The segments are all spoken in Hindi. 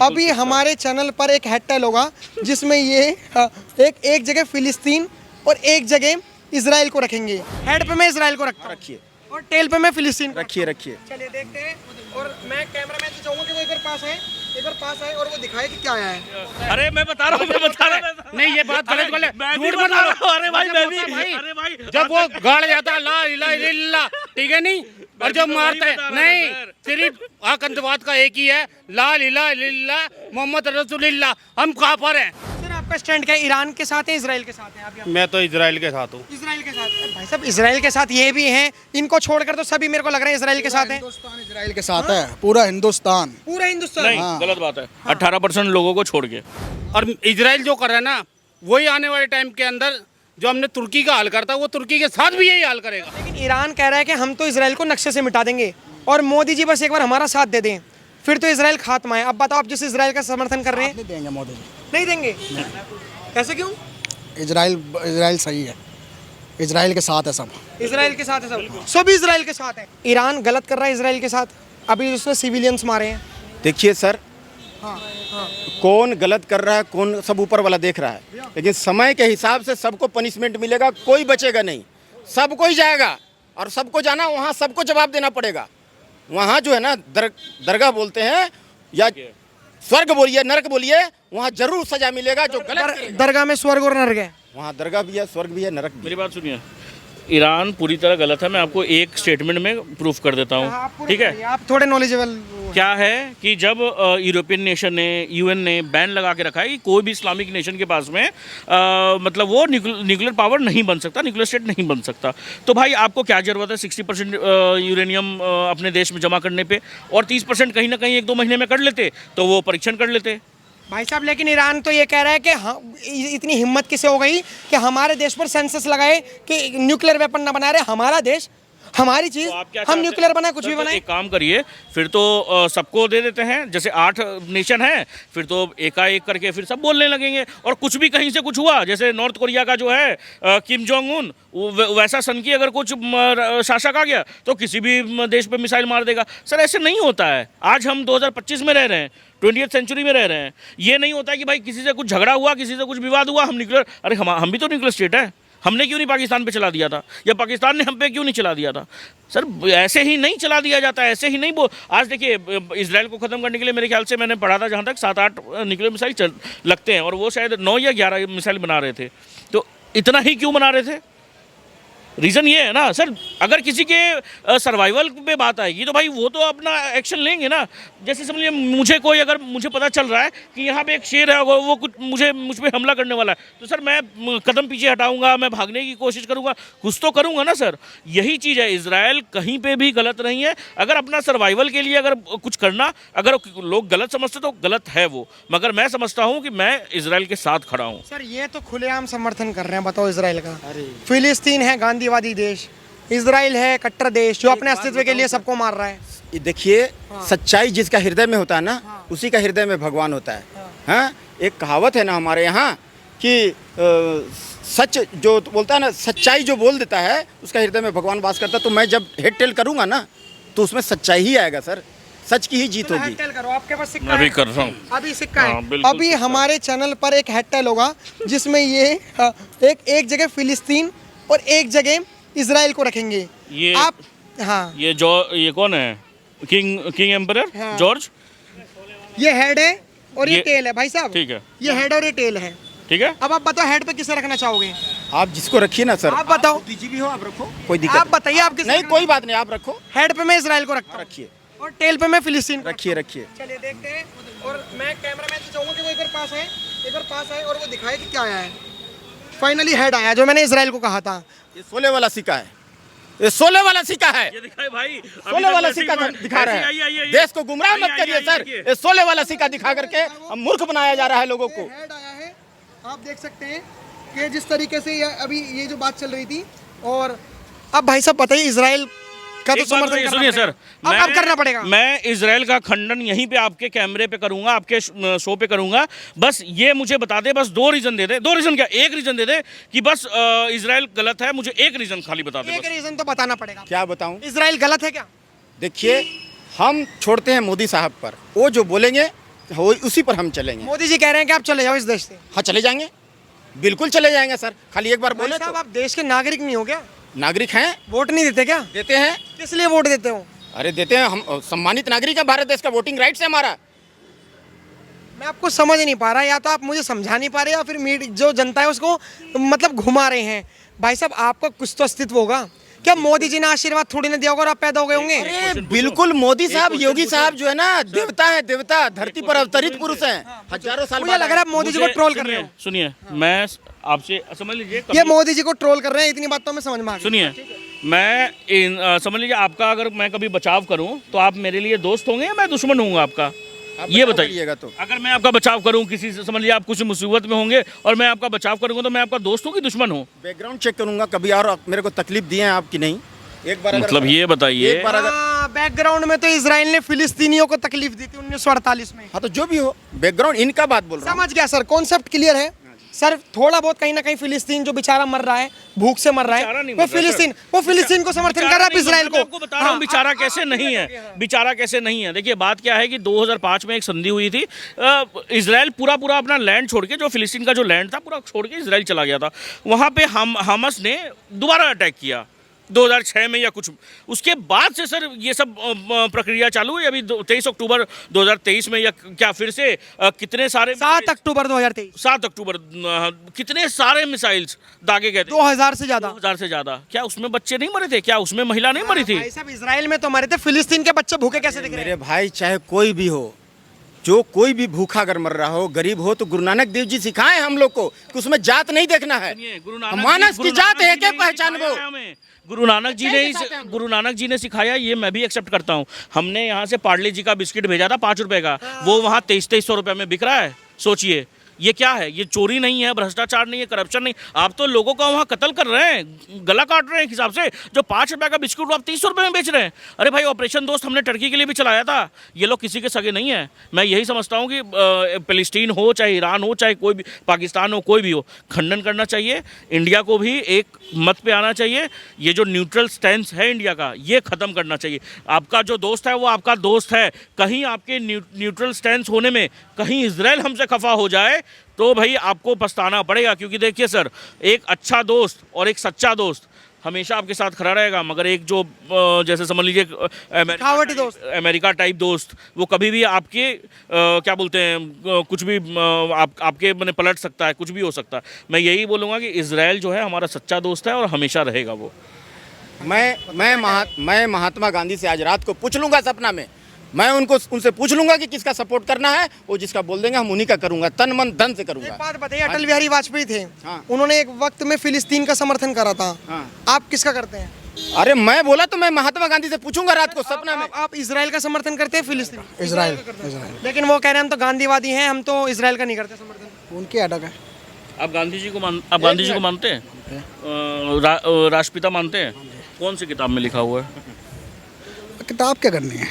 अभी हमारे चैनल पर एक हैशटैग होगा जिसमें ये एक जगह फिलिस्तीन और एक जगह इसराइल को रखेंगे। हेड पे मैं इसराइल को रखता हूं, रखिए और टेल पे मैं फिलिस्तीन को रखिए रखता हूं। रखिए। चलिए देखते हैं, और मैं कैमरामैन से चाहूंगा कि वो इधर पास आए और वो दिखाए कि क्या आया है। अरे मैं बता रहा हूँ नहीं ये बात गलत बोले, झूठ मत बोलो। अरे भाई मैं भी अरे भाई जब वो गाड़ जाता है ला इला इल्ला, ठीक है नहीं, और जब मारता है नहीं, सिर्फ आतंकवाद का एक ही है, ला इला इल्ला मोहम्मद रसूलुल्लाह। हम कहाँ पर हैं? सर आपका स्टैंड क्या है, ईरान के साथ है इसराइल के साथ है? आप यहाँ मैं तो इजराइल के साथ हूँ। इसराइल के साथ। भाई साहब इसराइल के साथ ये भी हैं, इनको छोड़कर तो सभी मेरे को लग रहा है इसराइल के साथ हैं। हिंदुस्तान इसराइल के साथ है, पूरा हिंदुस्तान। पूरा हिंदुस्तान। नहीं गलत बात है। 18% लोगों को छोड़ के और इजराइल जो कर रहा है ना, वही आने वाले टाइम के अंदर जो हमने तुर्की का हाल करता, वो तुर्की के साथ भी यही हाल करेगा। लेकिन ईरान कह रहा है कि हम तो इसराइल को नक्शे से मिटा देंगे और मोदी जी बस एक बार हमारा साथ दे दें, फिर तो इसराइल खात्मा है। अब बताओ, आप जिस इसराइल का समर्थन कर रहे हैं, नहीं देंगे मोदी जी, नहीं देंगे? ऐसे क्यों? इजराइल सही है, इजराइल के साथ है सब। इसराइल के साथ है सब, सभी इसराइल के साथ है। ईरान गलत कर रहा है इसराइल के साथ, अभी उसने सिविलियंस मारे हैं। देखिए सर, हाँ हाँ, कौन गलत कर रहा है, कौन सब ऊपर वाला देख रहा है, लेकिन समय के हिसाब से सबको पनिशमेंट मिलेगा, कोई बचेगा नहीं, सबको ही जाएगा। और सबको जाना, वहाँ सबको जवाब देना पड़ेगा। वहाँ जो है ना दरगाह बोलते हैं या स्वर्ग बोलिए नरक बोलिए, वहाँ जरूर सजा मिलेगा जो गलत करेगा। दरगाह में स्वर्ग और नरक है। वहाँ दरगाह भी है, स्वर्ग भी है, नरक भी मेरी बात सुनिए, ईरान पूरी तरह गलत है। मैं आपको एक स्टेटमेंट में प्रूफ कर देता हूँ, ठीक है? आप थोड़े नॉलेजेबल। क्या है कि जब यूरोपियन नेशन ने, यूएन ने बैन लगा के रखा है कि कोई भी इस्लामिक नेशन के पास में मतलब वो न्यूक्लियर पावर नहीं बन सकता, न्यूक्लियर स्टेट नहीं बन सकता। तो भाई आपको क्या ज़रूरत है 60% यूरेनियम अपने देश में जमा करने पे, और 30% कहीं ना कहीं 1-2 महीने में कर लेते तो वो परीक्षण कर लेते। भाई साहब लेकिन ईरान तो ये कह रहा है कि हाँ, इतनी हिम्मत किसे हो गई कि हमारे देश पर सेंसस लगाए कि न्यूक्लियर वेपन ना बना रहे हमारा देश, हमारी चीज, तो आप क्या हम चाहते न्यूक्लियर हैं? बनाए, कुछ भी तो बनाए। एक काम करिए, फिर तो सबको दे देते हैं, जैसे 8 नेशन है, फिर तो एकाएक करके फिर सब बोलने लगेंगे। और कुछ भी कहीं से कुछ हुआ, जैसे नॉर्थ कोरिया का जो है किम जोंग उन, वैसा सन की अगर कुछ शासक आ गया तो किसी भी देश पे मिसाइल मार देगा। सर ऐसे नहीं होता है। आज हम 2025 में रह रहे हैं, 20th सेंचुरी में रह रहे हैं। ये नहीं होता है कि भाई किसी से कुछ झगड़ा हुआ, किसी से कुछ विवाद हुआ, हम न्यूक्लियर, अरे हम भी तो न्यूक्लियर स्टेट है, हमने क्यों नहीं पाकिस्तान पे चला दिया था, या पाकिस्तान ने हम पे क्यों नहीं चला दिया था? सर ऐसे ही नहीं चला दिया जाता है, ऐसे ही नहीं। आज देखिए, इसराइल को ख़त्म करने के लिए मेरे ख्याल से मैंने पढ़ा था जहाँ तक 7-8 न्यूक्लियर मिसाइल लगते हैं, और वो शायद 9 या 11 मिसाइल बना रहे थे। तो इतना ही क्यों बना रहे थे? रीज़न ये है ना सर, अगर किसी के सर्वाइवल पे बात आएगी तो भाई वो तो अपना एक्शन लेंगे ना। जैसे समझिए अगर मुझे पता चल रहा है कि यहाँ पे एक शेर है, वो कुछ मुझ पे हमला करने वाला है, तो सर मैं कदम पीछे हटाऊंगा, मैं भागने की कोशिश करूंगा, कुछ तो करूंगा ना सर। यही चीज़ है, इजराइल कहीं पे भी गलत नहीं है। अगर अपना सर्वाइवल के लिए अगर कुछ करना, अगर लोग गलत समझते तो गलत है वो, मगर मैं समझता हूँ कि मैं इजराइल के साथ खड़ा हूँ। सर ये तो खुलेआम समर्थन कर रहे हैं, बताओ इसराइल का। फिलिस्तीन है गांधीवादी देश, इसराइल है कट्टर देश जो अपने अस्तित्व के लिए सबको मार रहा है। देखिए, सच्चाई जिसका हृदय में होता है ना, उसी का हृदय में भगवान होता है। हाँ, एक कहावत है ना हमारे यहाँ कि सच जो बोलता है ना, सच्चाई जो बोल देता है उसका हृदय में भगवान वास करता है। तो मैं जब हेड टेल करूँगा ना तो उसमें सच्चाई ही आएगा सर, सच की ही जीत होगी। हेडटेल करो, आपके पास सिक्का मैं भी है? कर रहा हूँ, अभी सिक्का हाँ, है। बिल्कुल अभी सिक्का। हमारे चैनल पर एक हेडटेल होगा जिसमें ये एक जगह फिलिस्तीन और एक जगह इसराइल को रखेंगे। ये आप हाँ, ये कौन है? किंग एम्परर हाँ। जॉर्ज। ये हेड है और ये ये- टेल है भाई साहब। ठीक है, ये हेड और ये टेल है। ठीक है। अब आप बताओ हेड पे किसे रखना चाहोगे? आप जिसको रखिए ना सर, आप बताओ, भी हो आप रखो, कोई दिक्कत आप बताइए आप किसे नहीं, रखना- कोई बात नहीं, आप रखो। हेड पे मैं इसराइल को रखता हूँ रखिए और टेल पे मैं फिलिस्तीन को रखिए रखता रखिए। हूँ। चलिए देखते हैं, और मैं कैमरामैन से चाहूंगा कि वो इधर पास आए और वो दिखाए कि क्या आया है। फाइनली हेड आया जो मैंने इसराइल को कहा था। ये 16 वाला सिक्का है, ये 16 वाला सिक्का है, ये दिखाए भाई, 16 वाला सिक्का दिखा रहे हैं। देश को गुमराह मत करिए सर, ये 16 वाला सिक्का दिखा करके हम मूर्ख बनाया जा रहा है लोगों को। हेड आया है, आप देख सकते हैं कि जिस तरीके से अभी ये जो बात चल रही थी। और अब भाई साहब बताइए, इसराइल का तो समर्थन करना सुनिए पड़ेगा। सर, अब करना पड़ेगा। मैं इसराइल का खंडन यहीं पे आपके कैमरे पे करूंगा, आपके शो पे करूंगा। बस ये मुझे बता दे, बस 2 रीजन दे दे, 2 रीजन क्या, 1 रीजन दे दे कि बस इसराइल गलत है। मुझे 1 रीजन खाली बता दे एक बस। रीजन तो बताना पड़ेगा। क्या बताऊं? इसराइल गलत है क्या? देखिए, हम छोड़ते हैं मोदी साहब पर, वो जो बोलेंगे हो उसी पर हम चलेंगे। मोदी जी कह रहे हैं कि आप चले जाओ इस देश से। हाँ चले जाएंगे, बिल्कुल चले जाएंगे सर, खाली एक बार भाई बोले साहब तो। आप देश के नागरिक नहीं हो क्या? नागरिक हैं, वोट नहीं देते क्या? देते हैं। किस लिए वोट देते हो? अरे देते हैं, हम सम्मानित नागरिक है, भारत देश का वोटिंग राइट्स है हमारा। मैं आपको समझ नहीं पा रहा, या तो आप मुझे समझा नहीं पा रहे या फिर जो जनता है उसको मतलब घुमा रहे हैं। भाई साहब आपका कुछ तो अस्तित्व होगा क्या? मोदी जी ने आशीर्वाद थोड़ी ना दिया होगा और आप पैदा हो गए होंगे? अरे बिल्कुल, मोदी साहब, योगी साहब जो है ना, देवता है, देवता, धरती पर अवतरित पुरुष हैं, हजारों साल मुझे बाद लग रहा है आप मोदी जी को ट्रोल कर रहे हो। सुनिए, मैं आपसे समझ लीजिए, ये मोदी जी को ट्रोल कर रहे हैं, इतनी बात तो मैं समझ में आ गई। सुनिए, मैं समझ लीजिए आपका अगर मैं कभी बचाव करूं तो आप मेरे लिए दोस्त होंगे या मैं दुश्मन होऊंगा आपका? ये बताइएगा। तो अगर मैं आपका बचाव करूं किसी से, समझ लीजिए आप कुछ मुसीबत में होंगे और मैं आपका बचाव करूंगा, तो मैं आपका दोस्त हूं कि दुश्मन हूं? बैकग्राउंड चेक करूंगा कभी और मेरे को तकलीफ दिए हैं आपकी नहीं, एक बार मतलब ये बताइए। एक बार अगर, बैकग्राउंड में तो इसराइल ने फिलिस्तीनियों को तकलीफ दी थी 1948 में। हाँ तो जो भी हो, बैकग्राउंड इनका बात बोल रहा हूँ। समझ गया सर, कॉन्सेप्ट क्लियर है सर। थोड़ा बहुत कहीं ना कहीं फिलिस्तीन जो बेचारा मर रहा है, भूख से मर रहा बेचारा है, नहीं वो मर रहा, फिलिस्तीन को समर्थन कर रहा है, इसराइल को। मैं आपको बता रहा हूँ बेचारा कैसे नहीं है, बेचारा कैसे नहीं है। देखिए बात क्या है कि 2005 में एक संधि हुई थी, इजराइल पूरा अपना लैंड छोड़ के, जो फिलिस्तीन का जो लैंड था पूरा छोड़ के इजराइल चला गया था। वहाँ पे हमास ने दोबारा अटैक किया 2006 में या कुछ, उसके बाद से सर ये सब प्रक्रिया चालू है। अभी 23 अक्टूबर 2023 में या क्या फिर से कितने सारे 7 अक्टूबर 2023, 7 अक्टूबर कितने सारे मिसाइल्स दागे गए थे, 2000 से ज्यादा। 2000 से ज्यादा। क्या उसमें बच्चे नहीं मरे थे? क्या उसमें महिला नहीं मरी थी? भाई साहब इसराइल में तो मरे थे, फिलिस्तीन के बच्चे भूखे कैसे दिख रहे मेरे हैं? भाई चाहे कोई भी हो, जो कोई भी भूखा अगर मर रहा हो, गरीब हो, तो गुरु नानक देव जी सिखाए हम लोग को कि उसमें जात नहीं देखना है, मानस की जात है क्या पहचान वो। गुरु नानक जी ने सिखाया, ये मैं भी एक्सेप्ट करता हूँ। हमने यहाँ से पार्ले जी का बिस्किट भेजा था 5 रुपए का, वो वहाँ 2300 रुपए में बिक रहा है। सोचिए ये क्या है? ये चोरी नहीं है, भ्रष्टाचार नहीं है, करप्शन नहीं। आप तो लोगों का वहाँ कत्ल कर रहे हैं, गला काट रहे हैं एक हिसाब से। जो 5 रुपए का बिस्कुट आप 300 रुपए में बेच रहे हैं। अरे भाई ऑपरेशन दोस्त हमने टर्की के लिए भी चलाया था, ये लोग किसी के सगे नहीं है। मैं यही समझता हूँ कि फिलिस्तीन हो, चाहे ईरान हो, चाहे कोई भी पाकिस्तान हो, कोई भी हो, खंडन करना चाहिए। इंडिया को भी एक मत पे आना चाहिए। ये जो न्यूट्रल स्टैंस है इंडिया का, ये ख़त्म करना चाहिए। आपका जो दोस्त है वो आपका दोस्त है, कहीं आपके न्यूट्रल स्टैंस होने में कहीं इजराइल हमसे खफा हो जाए तो भाई आपको पछताना पड़ेगा। क्योंकि देखिए सर, एक अच्छा दोस्त और एक सच्चा दोस्त हमेशा आपके साथ खड़ा रहेगा, मगर एक जो जैसे समझ लीजिए अमेरिका टाइप दोस्त, वो कभी भी आपके क्या बोलते हैं, कुछ भी आपके मैंने पलट सकता है, कुछ भी हो सकता है। मैं यही बोलूँगा कि इजराइल जो है हमारा सच्चा दोस्त है और हमेशा रहेगा वो। मैं महात्मा गांधी से आज रात को पूछ लूँगा सपना में, मैं उनसे पूछ लूंगा कि किसका सपोर्ट करना है, वो जिसका बोल देंगे हम उन्हीं का करूंगा, तन मन धन से करूंगा। एक बात बताइए, अटल बिहारी वाजपेयी थे, हाँ। उन्होंने एक वक्त में फिलिस्तीन का समर्थन करा था, हाँ। आप किसका करते हैं? अरे मैं बोला तो मैं महात्मा गांधी से पूछूंगा रात को सपना में। आप इसराइल का समर्थन करते हैं? फिलिस्तीन इसराइल लेकिन वो कह रहे हैं हम तो गांधीवादी हैं, हम तो इसराइल का नहीं करते समर्थन। उनकी अटक है। आप गांधी जी को मानते हैं? राष्ट्रपिता मानते हैं? कौन सी किताब में लिखा हुआ है? किताब क्या करनी है?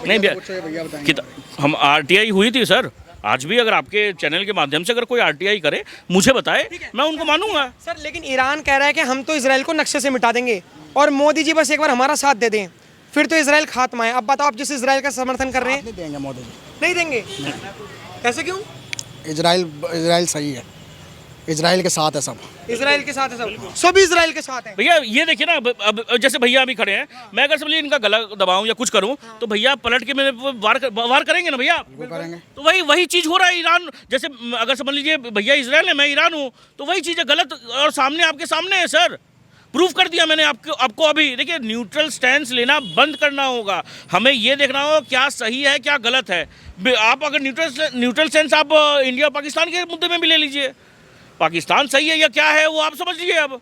नहीं भैया, हम आरटीआई हुई थी सर। आज भी अगर आपके चैनल के माध्यम से अगर कोई आरटीआई करे, मुझे बताए, मैं उनको मानूंगा सर। लेकिन ईरान कह रहा है कि हम तो इसराइल को नक्शे से मिटा देंगे और मोदी जी बस एक बार हमारा साथ दे दें, फिर तो इसराइल खात्मा है। अब बताओ, आप जिस इसराइल का समर्थन कर रहे हैं, नहीं देंगे मोदी जी, नहीं देंगे? कैसे, क्यों? इजराइल सही है, इजराइल के साथ है सब, इसराइल के साथ है सब, सभी इसराइल के साथ है। भैया ये देखिए ना, अब जैसे भैया अभी खड़े हैं, मैं अगर समझिए इनका गला दबाऊं या कुछ करूं तो भैया पलट के मेरे वार करेंगे ना भैया। वो करेंगे। तो वही चीज़ हो रहा है ईरान। जैसे अगर समझ लीजिए भैया इसराइल है, मैं ईरान हूँ, तो वही चीज़ है गलत, और सामने आपके सामने है सर। प्रूफ कर दिया मैंने आपको अभी। देखिए न्यूट्रल स्टैंस लेना बंद करना होगा, हमें ये देखना होगा क्या सही है क्या गलत है। आप अगर न्यूट्रल स्टैंस आप इंडिया पाकिस्तान के मुद्दे में भी ले लीजिए, पाकिस्तान सही है या क्या है वो आप समझ लीजिए। अब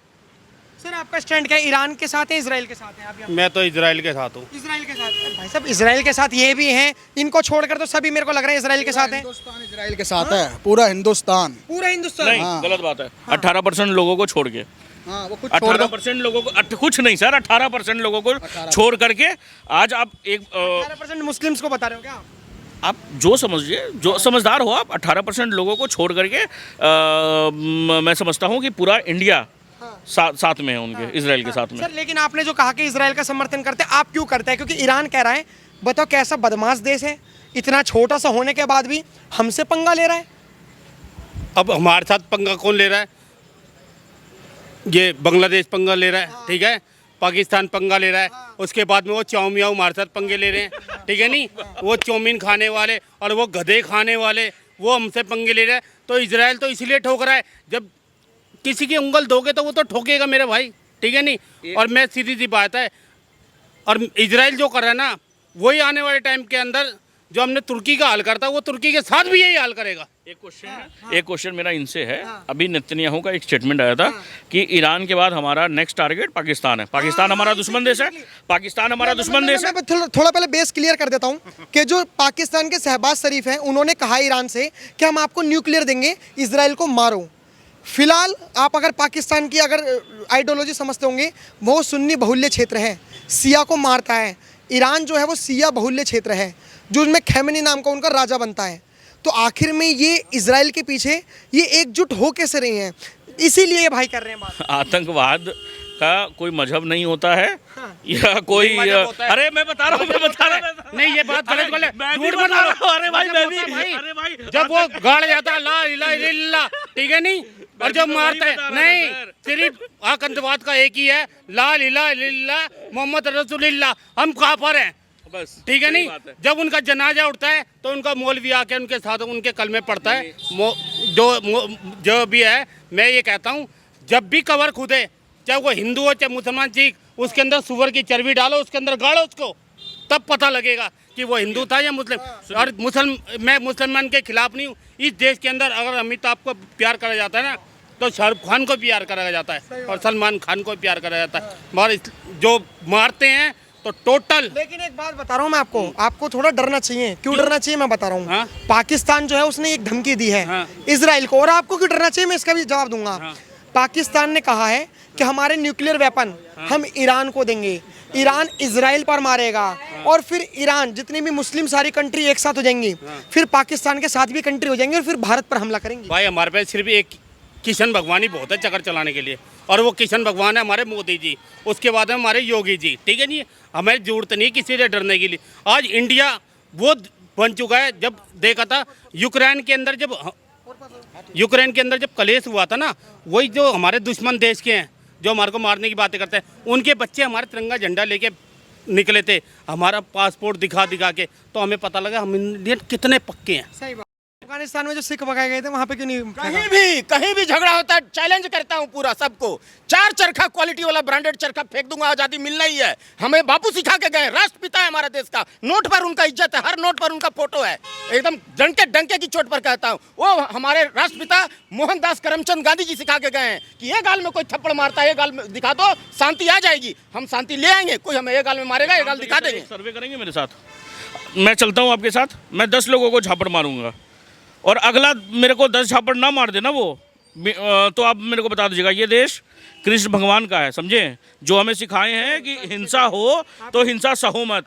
सर आपका स्टैंड क्या है? ईरान के साथ है, इसराइल के साथ है? आप मैं तो इजराइल के साथ हूँ। इसराइल के साथ? भाई साहब इसराइल के साथ ये भी हैं, इनको छोड़कर तो सभी मेरे को लग रहा है इसराइल के साथ हैं। हिंदुस्तान इसराइल के साथ है, पूरा हिंदुस्तान। पूरा हिंदुस्तान? नहीं, गलत बात है। 18% लोगों को छोड़ के, हाँ, वो कुछ 18% लोगों को, कुछ नहीं सर, 18% लोगों को छोड़ करके आज आप एक 18% मुस्लिम्स को बता रहे हो क्या आप? जो समझिए, जो समझदार हो आप, 18% लोगों को छोड़ करके मैं समझता हूँ कि पूरा इंडिया साथ में है उनके, इजराइल के साथ में। सर लेकिन आपने जो कहा कि इजराइल का समर्थन करते हैं, आप क्यों करते हैं? क्योंकि ईरान कह रहा है, बताओ कैसा बदमाश देश है, इतना छोटा सा होने के बाद भी हमसे पंगा ले रहा है। अब हमारे साथ पंगा कौन ले रहा है? ये बांग्लादेश पंगा ले रहा है, ठीक है, पाकिस्तान पंगा ले रहा है, उसके बाद में वो चाउमियाँ हमारे साथ पंगे ले रहे हैं, ठीक है नहीं, वो चाउमीन खाने वाले और वो गधे खाने वाले वो हमसे पंगे ले रहे हैं। तो इजराइल तो इसलिए ठोक रहा है, जब किसी की उंगल दोगे तो वो तो ठोकेगा मेरे भाई, ठीक है नहीं। और मैं सीधी सी बात है, और इजराइल जो कर रहा है ना, वही आने वाले टाइम के अंदर जो हमने तुर्की का हाल करता वो तुर्की के साथ भी यही हाल करेगा। एक क्वेश्चन मेरा इनसे है। अभी नेतन्याहू का एक स्टेटमेंट आया था कि ईरान के बाद हमारा नेक्स्ट टारगेट पाकिस्तान है। पाकिस्तान हमारा दुश्मन देश है, पाकिस्तान हमारा दुश्मन देश है। मैं थोड़ा पहले बेस क्लियर कर देता हूँ कि जो पाकिस्तान के शहबाज शरीफ हैं उन्होंने कहा ईरान से कि हम आपको न्यूक्लियर देंगे, इजराइल को मारो। फिलहाल आप अगर पाकिस्तान की अगर आइडियोलॉजी समझते होंगे, वो सुन्नी बहुल्य क्षेत्र है, सिया को मारता है। ईरान जो है वो सिया बहुल्य क्षेत्र है, जो उसमें खैमनी नाम का उनका राजा बनता है। तो आखिर में ये इजराइल के पीछे ये एकजुट हो कैसे रहे हैं, इसीलिए ये भाई कर रहे हैं बात। आतंकवाद का कोई मजहब नहीं होता है या कोई मजहब होता है। अरे मैं बता रहा हूँ नहीं, ये बात गलत बोले, झूठ मत बोलो। बोलो। अरे भाई मैं भी, अरे भाई जब वो गाड़ जाता है ला इलाहा इल्लल्लाह, ठीक है नहीं, और जब मारता है नहीं, सिर्फ आतंकवाद का एक ही है, ला इलाहा इल्लल्लाह मोहम्मद रसूलुल्लाह, हम काफिर हैं बस, ठीक है सही नहीं। बात है। जब उनका जनाजा उठता है तो उनका मौलवी आके उनके साथ उनके कलमे पढ़ता है। जो भी है, मैं ये कहता हूँ, जब भी कवर खुदे, चाहे वो हिंदू हो चाहे मुसलमान, सिख, उसके अंदर सुअर की चर्बी डालो, उसके अंदर गाड़ो उसको, तब पता लगेगा कि वो हिंदू था या मुस्लिम। और मैं मुसलमान के खिलाफ नहीं हूँ। इस देश के अंदर अगर अमिताभ को प्यार करा जाता है ना, तो शाहरुख खान को प्यार करा जाता है और सलमान खान को प्यार करा जाता है। मगर जो मारते हैं तो टोटल। लेकिन एक बात बता रहा हूँ मैं आपको थोड़ा डरना चाहिए। क्यों डरना चाहिए मैं बता रहा हूँ। हाँ? पाकिस्तान जो है उसने एक धमकी दी है हाँ। इजराइल को, और आपको क्यों डरना चाहिए मैं इसका भी जवाब दूंगा। हाँ। पाकिस्तान ने कहा है कि हमारे न्यूक्लियर वेपन हम ईरान को देंगे, ईरान इजराइल पर मारेगा, और फिर ईरान जितनी भी मुस्लिम सारी कंट्री एक साथ हो जाएंगी, फिर पाकिस्तान के साथ भी कंट्री हो जाएंगी और फिर भारत पर हमला करेंगी। भाई हमारे पास सिर्फ एक किशन भगवान ही बहुत है चक्कर चलाने के लिए, और वो किशन भगवान है हमारे मोदी जी, उसके बाद है हमारे योगी जी, ठीक है नहीं। हमें जरूरत नहीं किसी से डरने के लिए। आज इंडिया वो बन चुका है, जब देखा था यूक्रेन के अंदर जब कलेश हुआ था ना, वही जो हमारे दुश्मन देश के हैं, जो हमारे को मारने की बातें करते हैं, उनके बच्चे हमारे तिरंगा झंडा लेके निकले थे, हमारा पासपोर्ट दिखा के, तो हमें पता लगा हम इंडियन कितने पक्के हैं। सही बात। अफगानिस्तान में जो सिख भगाए गए थे वहाँ पे क्यों नहीं कहीं भी झगड़ा होता है, चैलेंज करता हूँ पूरा सबको। 4 चरखा क्वालिटी वाला ब्रांडेड चरखा फेंक दूंगा, आजादी मिलना ही है। हमें बापू सिखा के गए, राष्ट्रपिता है हमारा देश का, नोट पर उनका इज्जत है, हर नोट पर उनका फोटो है, एकदम डंके डंके की चोट पर कहता हूँ। वो हमारे राष्ट्रपिता मोहनदास करमचंद गांधी जी सिखा के गए हैं कि ये गाल में कोई थप्पड़ मारता है, ये गाल में दिखा दो, शांति आ जाएगी। हम शांति ले आएंगे, कोई हमें ये गाल में मारेगा, ये गाल दिखा देंगे। सर्वे करेंगे मेरे साथ, मैं चलता हूँ आपके साथ, मैं 10 लोगों को झापड़ मारूंगा और अगला मेरे को 10 झापड़ ना मार देना वो, तो आप मेरे को बता दीजिएगा ये देश कृष्ण भगवान का है, समझे, जो हमें सिखाए हैं कि हिंसा हो तो हिंसा सहो मत।